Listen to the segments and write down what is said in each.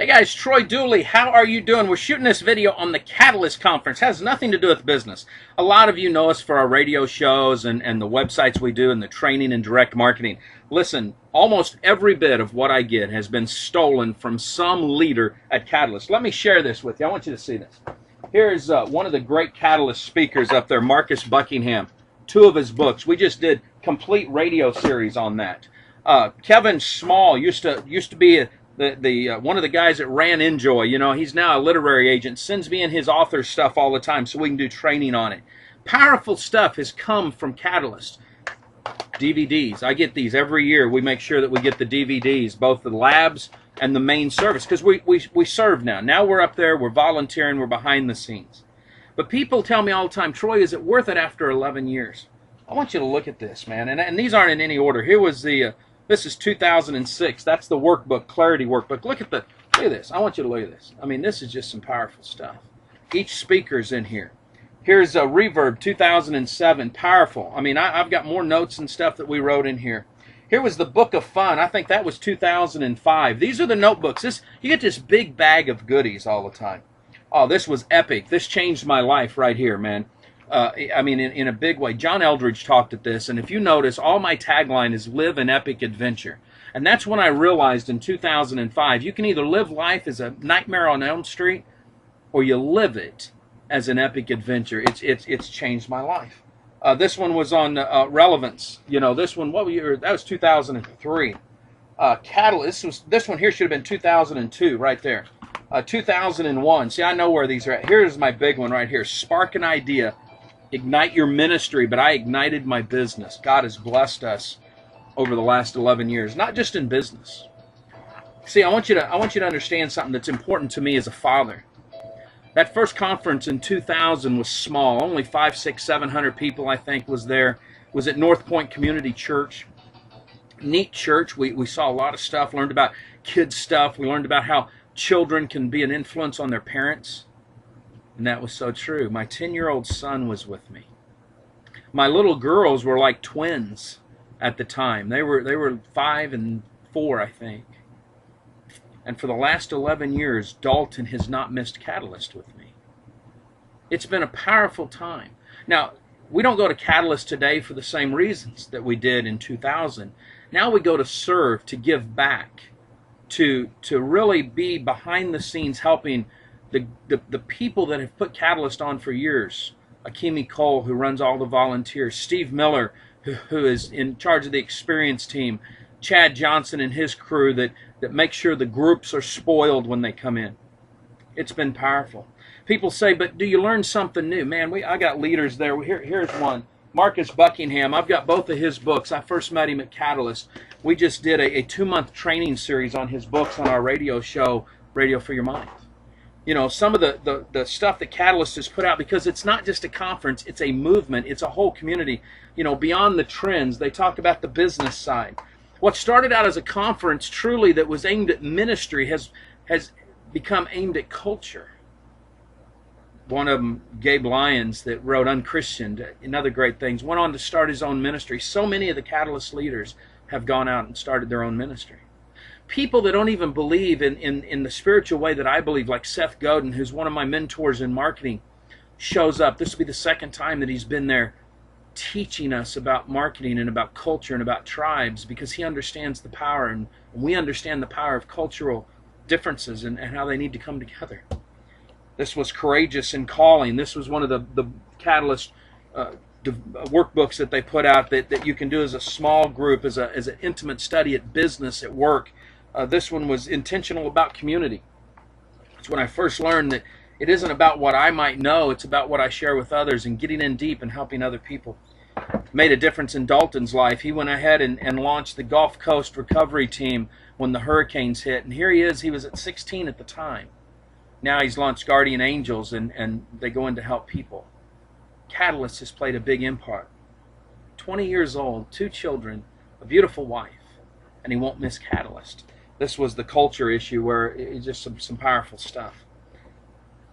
Hey guys, Troy Dooley, how are you doing? We're shooting this video on the Catalyst Conference. It has nothing to do with business. A lot of you know us for our radio shows and the websites we do and the training and direct marketing. Listen, almost every bit of what I get has been stolen from some leader at Catalyst. Let me share this with you. I want you to see this. Here's one of the great Catalyst speakers up there, Marcus Buckingham. 2 of his books. We just did complete radio series on that. Kevin Small used to be one of the guys that ran Enjoy. You know, he's now a literary agent, sends me in his author stuff all the time so we can do training on it. Powerful stuff has come from Catalyst. DVDs, I get these every year. We make sure that we get the DVDs, both the labs and the main service, because we serve now. Now we're up there, we're volunteering, we're behind the scenes. But people tell me all the time, Troy, is it worth it after 11 years? I want you to look at this, man. And these aren't in any order. Here was this is 2006. That's the workbook, Clarity workbook. Look at this. I want you to look at this. I mean, this is just some powerful stuff. Each speaker's in here. Here's a Reverb 2007. Powerful. I mean, I've got more notes and stuff that we wrote in here. Here was the Book of Fun. I think that was 2005. These are the notebooks. You get this big bag of goodies all the time. Oh, this was epic. This changed my life right here, man. I mean, in a big way. John Eldridge talked at this, and if you notice, all my tagline is live an epic adventure. And that's when I realized in 2005, you can either live life as a Nightmare on Elm Street, or you live it as an epic adventure. It's changed my life. This one was on relevance. You know, this one, that was 2003. Catalyst, this one here should have been 2002, right there. 2001. See, I know where these are at. Here's my big one right here. Spark an idea. Ignite your ministry, but I ignited my business. God has blessed us over the last 11 years, not just in business. See, I want you to understand something that's important to me as a father. That first conference in 2000 was small. Only 500, 600, 700 people, I think, was there. It was at North Point Community Church. Neat church. We saw a lot of stuff, learned about kids stuff. We learned about how children can be an influence on their parents. And that was so true. My 10-year-old son was with me. My little girls were like twins at the time. They were 5 and 4, I think. And for the last 11 years, Dalton has not missed Catalyst with me. It's been a powerful time. Now, we don't go to Catalyst today for the same reasons that we did in 2000. Now we go to serve, to give back, to really be behind the scenes helping the people that have put Catalyst on for years. Akimi Cole, who runs all the volunteers. Steve Miller, who is in charge of the experience team. Chad Johnson and his crew that make sure the groups are spoiled when they come in. It's been powerful. People say, but do you learn something new? Man, I got leaders there. Here's one. Marcus Buckingham. I've got both of his books. I first met him at Catalyst. We just did a 2-month training series on his books on our radio show, Radio for Your Mind. You know, some of the stuff that Catalyst has put out, because it's not just a conference, it's a movement, it's a whole community. You know, beyond the trends, they talk about the business side. What started out as a conference truly that was aimed at ministry has become aimed at culture. One of them, Gabe Lyons, that wrote Unchristianed, and other great things, went on to start his own ministry. So many of the Catalyst leaders have gone out and started their own ministry. People that don't even believe in the spiritual way that I believe, like Seth Godin, who's one of my mentors in marketing, shows up. This will be the second time that he's been there teaching us about marketing and about culture and about tribes, because he understands the power, and we understand the power of cultural differences and how they need to come together. This was Courageous in Calling. This was one of the Catalyst workbooks that they put out that you can do as a small group, as an intimate study at business, at work. This one was Intentional About Community. It's when I first learned that it isn't about what I might know, it's about what I share with others and getting in deep and helping other people. Made a difference in Dalton's life. He went ahead and launched the Gulf Coast Recovery Team when the hurricanes hit. And here he is. He was at 16 at the time. Now he's launched Guardian Angels, and they go in to help people. Catalyst has played a big impact. 20 years old, 2 children, a beautiful wife, and he won't miss Catalyst. This was the culture issue where it's just some powerful stuff.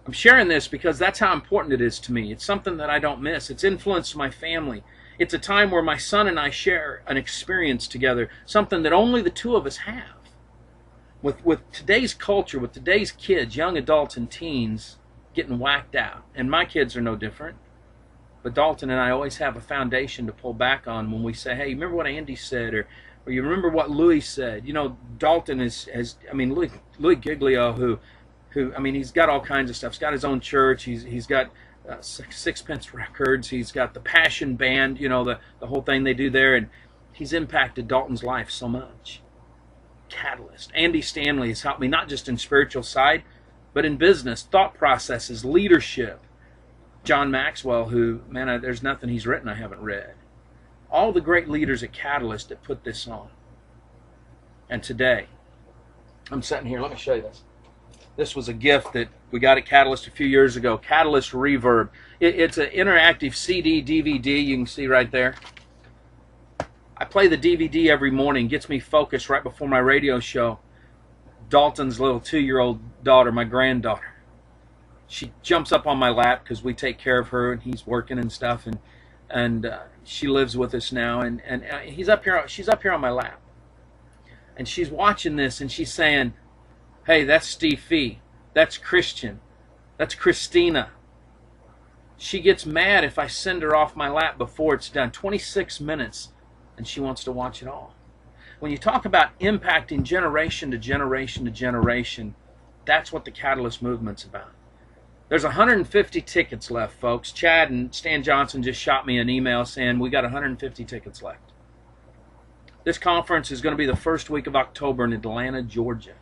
I'm sharing this because that's how important it is to me. It's something that I don't miss. It's influenced my family. It's a time where my son and I share an experience together, something that only the 2 of us have. With today's culture, with today's kids, young adults and teens getting whacked out, and my kids are no different. But Dalton and I always have a foundation to pull back on when we say, hey, remember what Andy said, or you remember what Louis said. You know, Dalton Louis Giglio, who I mean, he's got all kinds of stuff. He's got his own church. He's got Sixpence Records. He's got the Passion Band, you know, the whole thing they do there, and he's impacted Dalton's life so much. Catalyst. Andy Stanley has helped me not just in spiritual side, but in business, thought processes, leadership. John Maxwell, who, man, there's nothing he's written I haven't read. All the great leaders at Catalyst that put this on. And today, I'm sitting here, let me show you this. This was a gift that we got at Catalyst a few years ago, Catalyst Reverb. It's an interactive CD, DVD, you can see right there. I play the DVD every morning, gets me focused right before my radio show. Dalton's little 2-year-old daughter, my granddaughter, she jumps up on my lap because we take care of her and he's working and stuff, and she lives with us now, and she's up here on my lap, and she's watching this and she's saying, hey, that's Steve Fee, that's Christian, that's Christina. She gets mad if I send her off my lap before it's done. 26 minutes, and she wants to watch it all. When you talk about impacting generation to generation to generation, that's what the Catalyst movement's about. There's 150 tickets left, folks. Chad and Stan Johnson just shot me an email saying we got 150 tickets left. This conference is going to be the first week of October in Atlanta, Georgia.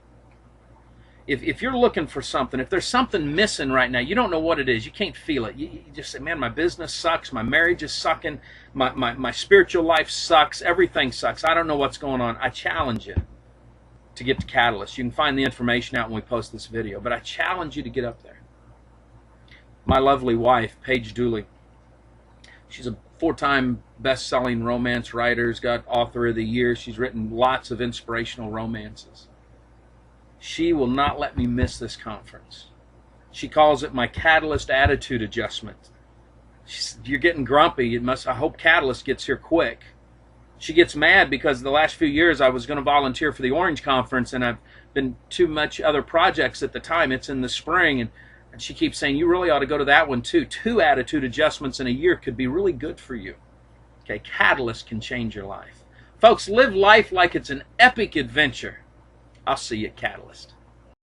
If you're looking for something, if there's something missing right now, you don't know what it is, you can't feel it. You just say, man, my business sucks, my marriage is sucking, my spiritual life sucks, everything sucks. I don't know what's going on. I challenge you to get to Catalyst. You can find the information out when we post this video, but I challenge you to get up there. My lovely wife, Paige Dooley, she's a 4-time best-selling romance writer, got Author of the Year. She's written lots of inspirational romances. She will not let me miss this conference. She calls it my Catalyst attitude adjustment. You're getting grumpy. I hope Catalyst gets here quick. She gets mad because the last few years I was going to volunteer for the Orange Conference, and I've been too much other projects at the time. It's in the spring, and she keeps saying, you really ought to go to that one too. 2 attitude adjustments in a year could be really good for you. Okay, Catalyst can change your life. Folks, live life like it's an epic adventure. I'll see you at Catalyst.